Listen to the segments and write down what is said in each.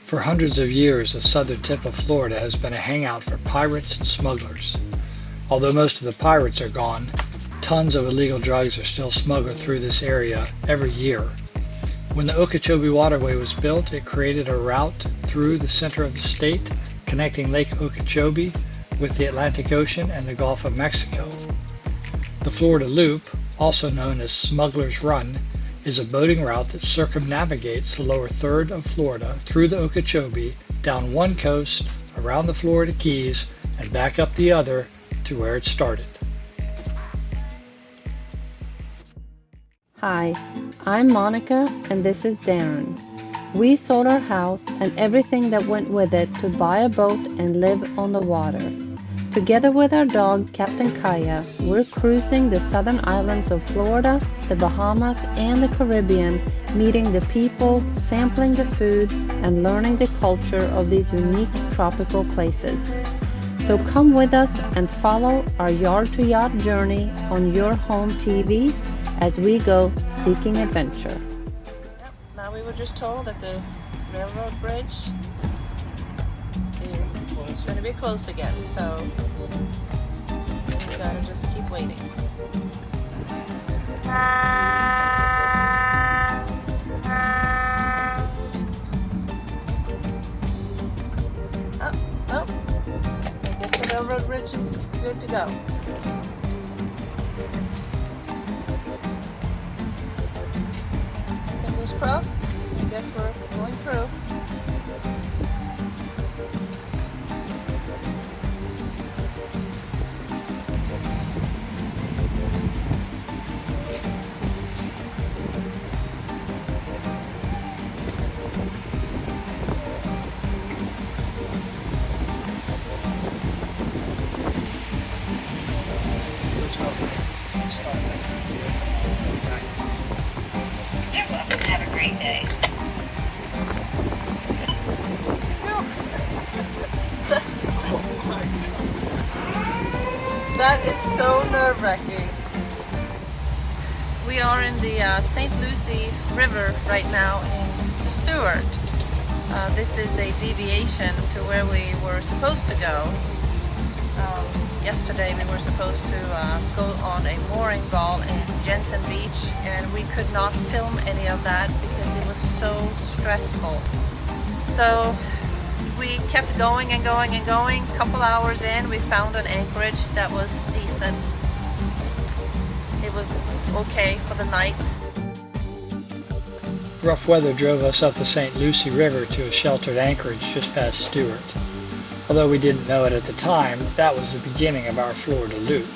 For hundreds of years, the southern tip of Florida has been a hangout for pirates and smugglers. Although most of the pirates are gone, tons of illegal drugs are still smuggled through this area every year. When the Okeechobee Waterway was built, it created a route through the center of the state, connecting Lake Okeechobee with the Atlantic Ocean and the Gulf of Mexico. The Florida Loop, also known as Smugglers Run, is a boating route that circumnavigates the lower third of Florida through the Okeechobee, down one coast, around the Florida Keys, and back up the other to where it started. Hi, I'm Monica and this is Darren. We sold our house and everything that went with it to buy a boat and live on the water. Together with our dog, Captain Kaya, we're cruising the southern islands of Florida, the Bahamas, and the Caribbean, meeting the people, sampling the food, and learning the culture of these unique tropical places. So come with us and follow our yard-to-yacht journey on your home TV as we go seeking adventure. Yep, now we were just told that the railroad bridge is going to be closed again, so we gotta just keep waiting. Oh, nope. I guess the railroad bridge is good to go. Fingers crossed. I guess we're going through. Have a great day. That is so nerve-wracking. We are in the St. Lucie River right now in Stuart. This is a deviation to where we were supposed to go. Yesterday we were supposed to go on a mooring ball in Jensen Beach, and we could not film any of that because it was so stressful. So we kept going and going and going. A couple hours in, we found an anchorage that was decent. It was okay for the night. Rough weather drove us up the St. Lucie River to a sheltered anchorage just past Stuart. Although we didn't know it at the time, that was the beginning of our Florida Loop.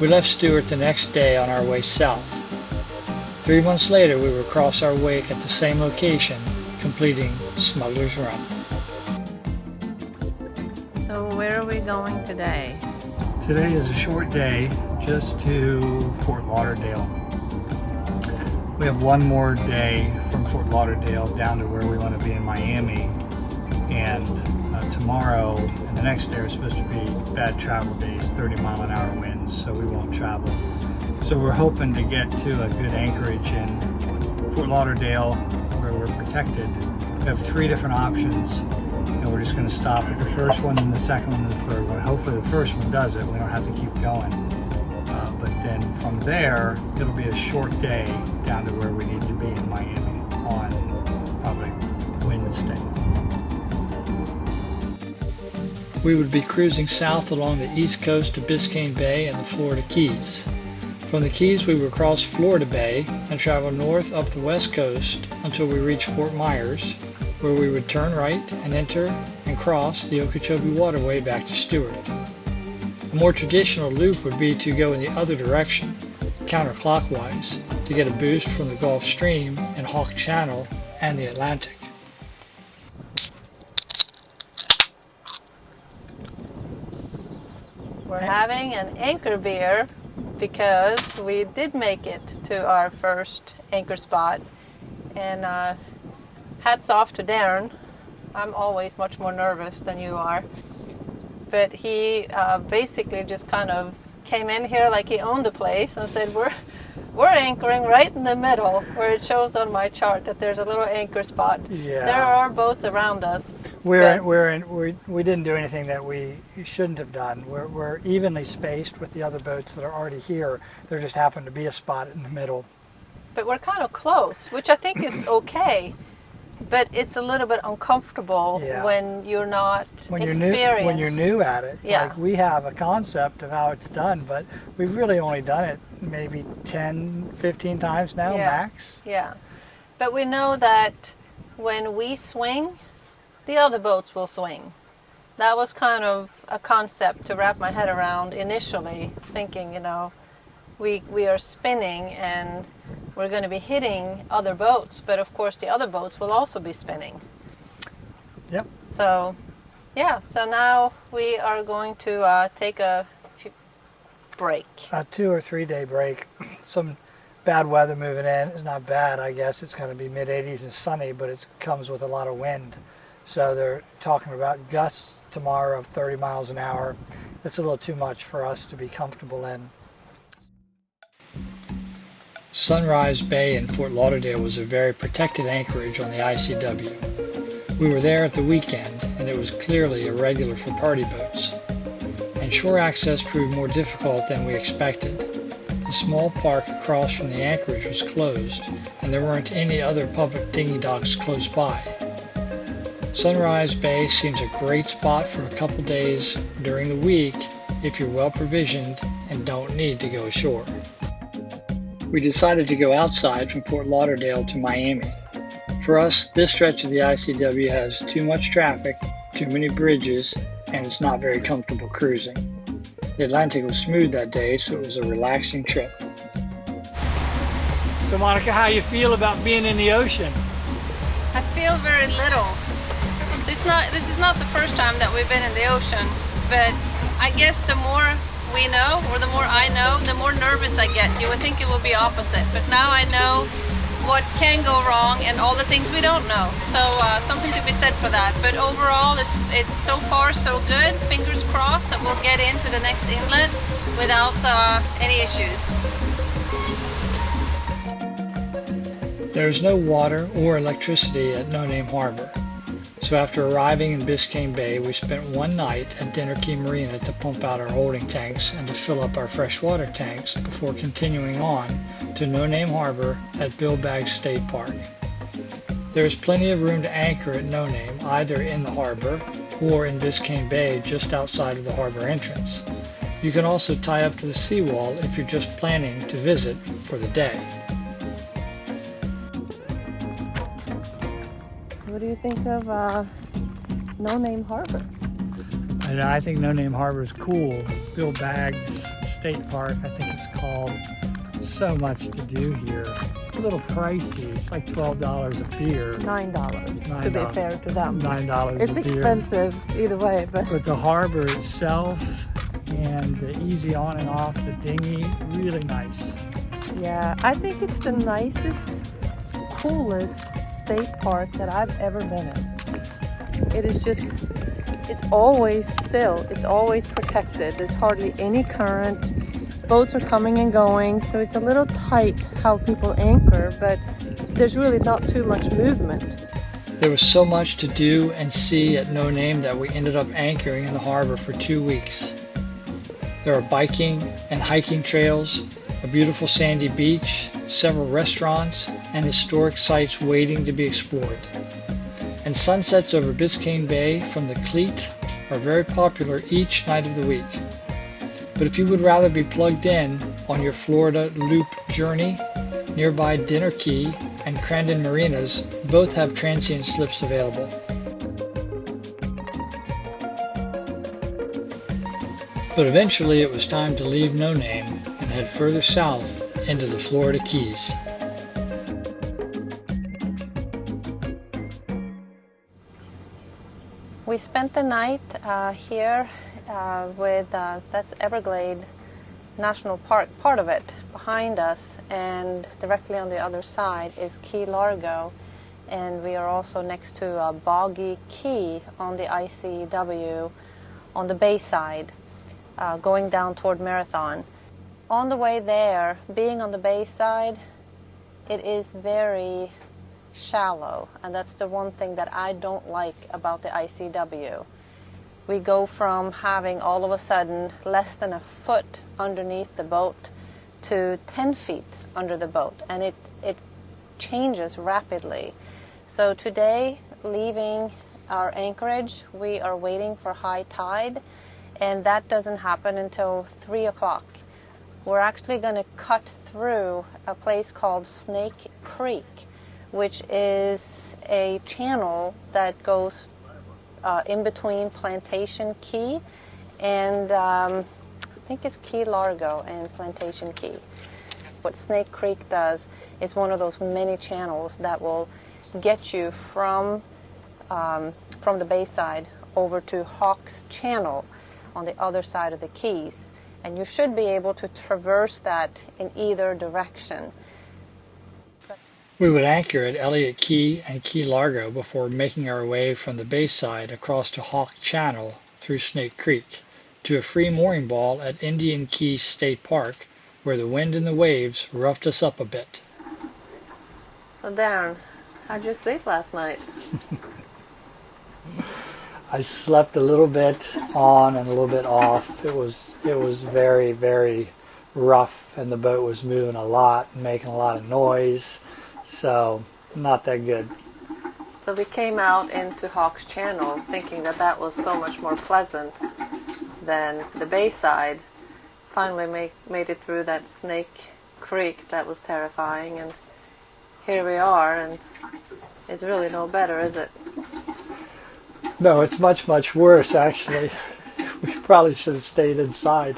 We left Stuart the next day on our way south. 3 months later, we would cross our wake at the same location, completing Smugglers Run. So where are we going today? Today is a short day just to Fort Lauderdale. We have one more day from Fort Lauderdale down to where we want to be in Miami, and tomorrow and the next day are supposed to be bad travel days, 30-mile-an-hour winds, so we won't travel. So we're hoping to get to a good anchorage in Fort Lauderdale where we're protected. We have 3 different options, and we're just going to stop at the first one, and the second one, and the third one. Hopefully the first one does it, we don't have to keep going. But then from there, it'll be a short day down to where we need to be in Miami on probably Wednesday. We would be cruising south along the east coast of Biscayne Bay and the Florida Keys. From the Keys, we would cross Florida Bay and travel north up the west coast until we reach Fort Myers, where we would turn right and enter and cross the Okeechobee Waterway back to Stuart. A more traditional loop would be to go in the other direction, counterclockwise, to get a boost from the Gulf Stream and Hawk Channel and the Atlantic. We're having an anchor beer because we did make it to our first anchor spot, and hats off to Darren. I'm always much more nervous than you are, but he basically just kind of came in here like he owned the place and said, we're we're anchoring right in the middle where it shows on my chart that there's a little anchor spot. Yeah. There are boats around us. We didn't do anything that we shouldn't have done. We're evenly spaced with the other boats that are already here. There just happened to be a spot in the middle. But we're kind of close, which I think is okay. But it's a little bit uncomfortable when you're not experienced. When you're new at it. Yeah. Like, we have a concept of how it's done, but we've really only done it maybe 10, 15 times now, max. Yeah. But we know that when we swing, the other boats will swing. That was kind of a concept to wrap my head around initially, thinking, you know, we are spinning and we're going to be hitting other boats, but of course the other boats will also be spinning. Yep. So, yeah, so now we are going to take a break. A 2 or 3 day break. Some bad weather moving in. It's not bad, I guess. It's going to be mid-80s and sunny, but it comes with a lot of wind. So they're talking about gusts tomorrow of 30 miles an hour. That's a little too much for us to be comfortable in. Sunrise Bay in Fort Lauderdale was a very protected anchorage on the ICW. We were there at the weekend, and it was clearly irregular for party boats. And shore access proved more difficult than we expected. The small park across from the anchorage was closed, and there weren't any other public dinghy docks close by. Sunrise Bay seems a great spot for a couple days during the week if you're well provisioned and don't need to go ashore. We decided to go outside from Fort Lauderdale to Miami. For us, this stretch of the ICW has too much traffic, too many bridges, and it's not very comfortable cruising. The Atlantic was smooth that day, so it was a relaxing trip. So Monica, how you feel about being in the ocean? I feel very little. This is not the first time that we've been in the ocean, but I guess the more we know, or the more I know, the more nervous I get. You would think it would be opposite, but now I know what can go wrong and all the things we don't know. So something to be said for that. But overall, it's so far so good. Fingers crossed that we'll get into the next inlet without any issues. There's no water or electricity at No Name Harbor. So after arriving in Biscayne Bay, we spent one night at Dinner Key Marina to pump out our holding tanks and to fill up our freshwater tanks before continuing on to No Name Harbor at Bill Baggs State Park. There is plenty of room to anchor at No Name, either in the harbor or in Biscayne Bay just outside of the harbor entrance. You can also tie up to the seawall if you're just planning to visit for the day. What do you think of No Name Harbor? And I think No Name Harbor is cool. Bill Baggs State Park, I think it's called. So much to do here. It's a little pricey. It's like $12 a beer. $9 to be fair to them. $9 It's a beer. expensive either way, but the harbor itself and the easy on and off the dinghy, really nice. yeah, I think it's the nicest, coolest state park that I've ever been in. It is just, it's always still, it's always protected. There's hardly any current. Boats are coming and going, so it's a little tight how people anchor, but there's really not too much movement. There was so much to do and see at No Name that we ended up anchoring in the harbor for 2 weeks. There are biking and hiking trails, a beautiful sandy beach, several restaurants, and historic sites waiting to be explored. And sunsets over Biscayne Bay from the Cleat are very popular each night of the week. But if you would rather be plugged in on your Florida Loop journey, nearby Dinner Key and Crandon Marinas both have transient slips available. But eventually it was time to leave No Name and head further south into the Florida Keys. We spent the night here with, that's Everglades National Park, part of it, behind us, and directly on the other side is Key Largo, and we are also next to Boggy Key on the ICW on the bay side, going down toward Marathon. On the way there, being on the bay side, it is very shallow, and that's the one thing that I don't like about the ICW. We go from having all of a sudden less than a foot underneath the boat to 10 feet under the boat, and it changes rapidly. So today, leaving our anchorage, we are waiting for high tide, and that doesn't happen until 3 o'clock. We're actually going to cut through a place called Snake Creek, which is a channel that goes in between Plantation Key and I think it's Key Largo and Plantation Key. What Snake Creek does is one of those many channels that will get you from the bayside over to Hawks Channel on the other side of the Keys, and you should be able to traverse that in either direction. We would anchor at Elliott Key and Key Largo before making our way from the bayside across to Hawk Channel through Snake Creek to a free mooring ball at Indian Key State Park, where the wind and the waves roughed us up a bit. So Darren, how'd you sleep last night? I slept a little bit on and a little bit off. It was very, very rough, and the boat was moving a lot and making a lot of noise, so not that good. So we came out into Hawks Channel thinking that was so much more pleasant than the bayside. Finally made it through that Snake Creek that was terrifying, and here we are, and it's really no better, is it? No, it's much, much worse, actually. We probably should have stayed inside.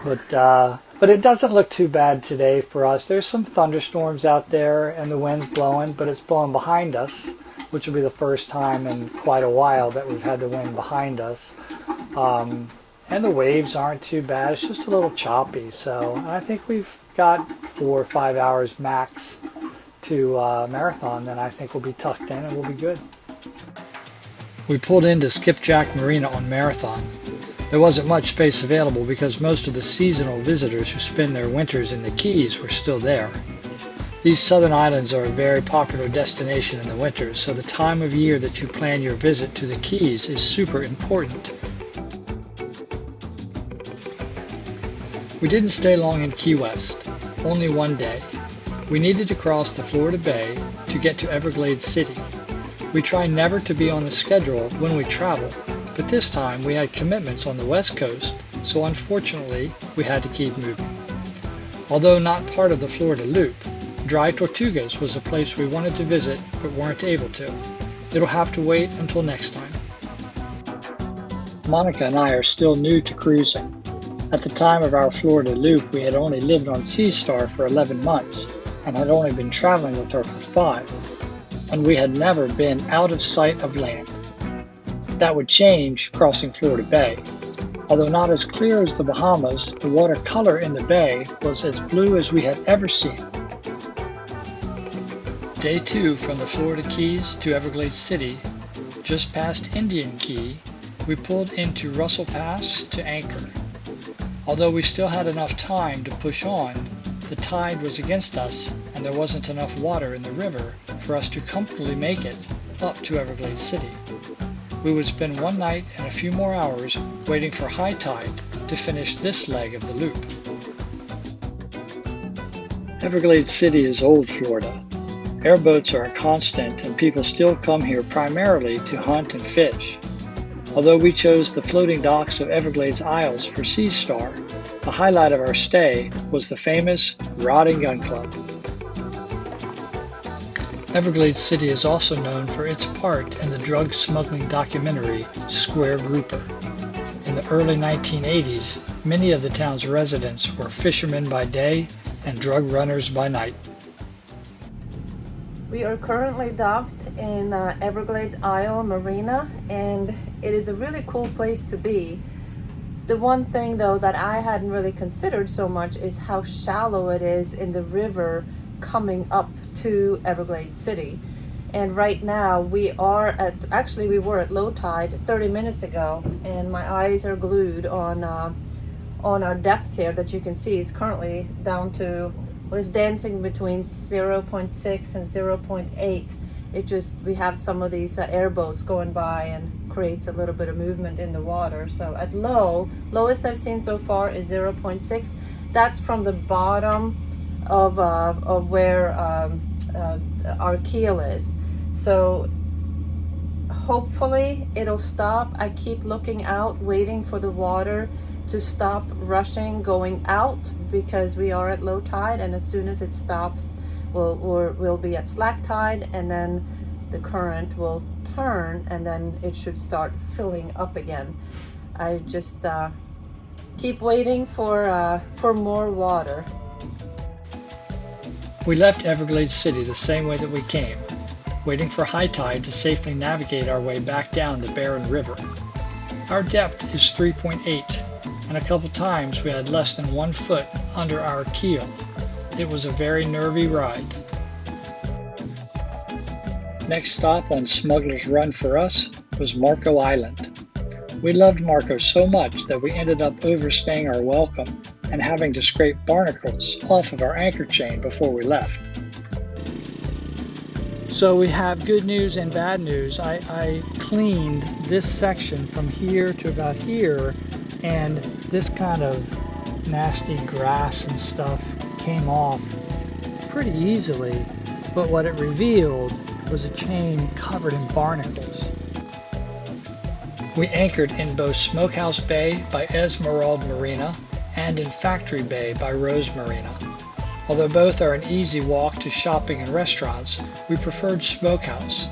But it doesn't look too bad today for us. There's some thunderstorms out there, and the wind's blowing, but it's blowing behind us, which will be the first time in quite a while that we've had the wind behind us. And the waves aren't too bad. It's just a little choppy. So I think we've got 4 or 5 hours max to Marathon, then I think we'll be tucked in and we'll be good. We pulled into Skipjack Marina on Marathon. There wasn't much space available because most of the seasonal visitors who spend their winters in the Keys were still there. These southern islands are a very popular destination in the winter, so the time of year that you plan your visit to the Keys is super important. We didn't stay long in Key West, only one day. We needed to cross the Florida Bay to get to Everglades City. We try never to be on the schedule when we travel, but this time we had commitments on the West Coast, so unfortunately we had to keep moving. Although not part of the Florida Loop, Dry Tortugas was a place we wanted to visit but weren't able to. It'll have to wait until next time. Monica and I are still new to cruising. At the time of our Florida Loop, we had only lived on Sea Star for 11 months and had only been traveling with her for 5, and we had never been out of sight of land. That would change crossing Florida Bay. Although not as clear as the Bahamas, the water color in the bay was as blue as we had ever seen. Day 2 from the Florida Keys to Everglades City, just past Indian Key, we pulled into Russell Pass to anchor. Although we still had enough time to push on, the tide was against us and there wasn't enough water in the river for us to comfortably make it up to Everglades City. We would spend one night and a few more hours waiting for high tide to finish this leg of the loop. Everglades City is old Florida. Airboats are a constant and people still come here primarily to hunt and fish. Although we chose the floating docks of Everglades Isles for Sea Star, the highlight of our stay was the famous Rod and Gun Club. Everglades City is also known for its part in the drug smuggling documentary Square Grouper. In the early 1980s, many of the town's residents were fishermen by day and drug runners by night. We are currently docked in Everglades Isle Marina, and it is a really cool place to be. The one thing though that I hadn't really considered so much is how shallow it is in the river coming up to Everglades City. And right now we were at low tide 30 minutes ago, and my eyes are glued on on our depth here that you can see is currently down to, well, it's dancing between 0.6 and 0.8. It just, we have some of these airboats going by and creates a little bit of movement in the water. So at lowest I've seen so far is 0.6. That's from the bottom of where our keel is. So hopefully it'll stop. I keep looking out, waiting for the water to stop rushing, going out, because we are at low tide, and as soon as it stops, we'll be at slack tide, and then the current will turn, and then it should start filling up again. I just keep waiting for more water. We left Everglades City the same way that we came, waiting for high tide to safely navigate our way back down the barren river. Our depth is 3.8, and a couple times we had less than 1 foot under our keel. It was a very nervy ride. Next stop on Smuggler's Run for us was Marco Island. We loved Marco so much that we ended up overstaying our welcome and having to scrape barnacles off of our anchor chain before we left. So we have good news and bad news. I cleaned this section from here to about here, and this kind of nasty grass and stuff came off pretty easily, but what it revealed was a chain covered in barnacles. We anchored in both Smokehouse Bay by Esmeralda Marina and in Factory Bay by Rose Marina. Although both are an easy walk to shopping and restaurants, we preferred Smokehouse.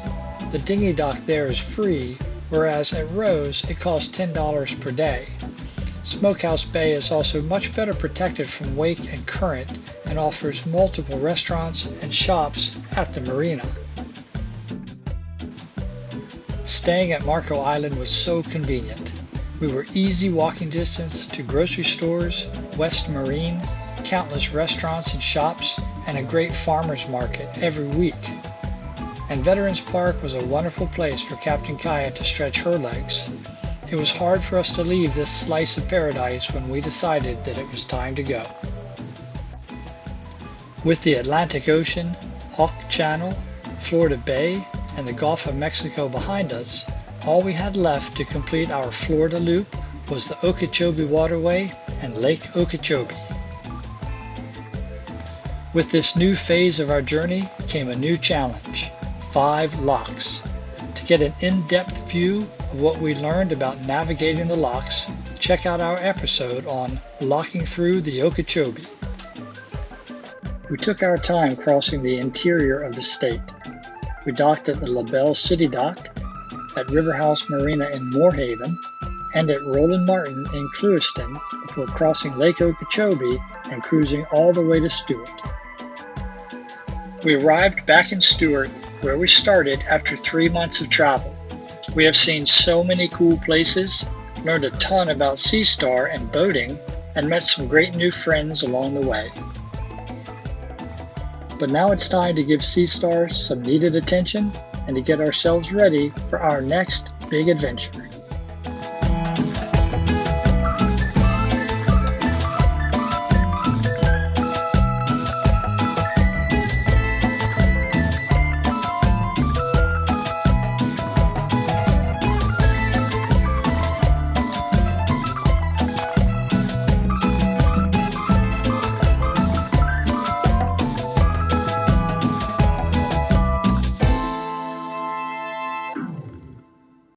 The dinghy dock there is free, whereas at Rose it costs $10 per day. Smokehouse Bay is also much better protected from wake and current and offers multiple restaurants and shops at the marina. Staying at Marco Island was so convenient. We were easy walking distance to grocery stores, West Marine, countless restaurants and shops, and a great farmer's market every week. And Veterans Park was a wonderful place for Captain Kaya to stretch her legs. It was hard for us to leave this slice of paradise when we decided that it was time to go. With the Atlantic Ocean, Hawk Channel, Florida Bay, and the Gulf of Mexico behind us, all we had left to complete our Florida loop was the Okeechobee Waterway and Lake Okeechobee. With this new phase of our journey came a new challenge: 5 locks. To get an in-depth view of what we learned about navigating the locks, check out our episode on locking through the Okeechobee. We took our time crossing the interior of the state. We docked at the LaBelle City Dock, at River House Marina in Moorhaven, and at Roland Martin in Clewiston before crossing Lake Okeechobee and cruising all the way to Stuart. We arrived back in Stuart, where we started after 3 months of travel. We have seen so many cool places, learned a ton about Sea Star and boating, and met some great new friends along the way. But now it's time to give Sea Star some needed attention and to get ourselves ready for our next big adventure.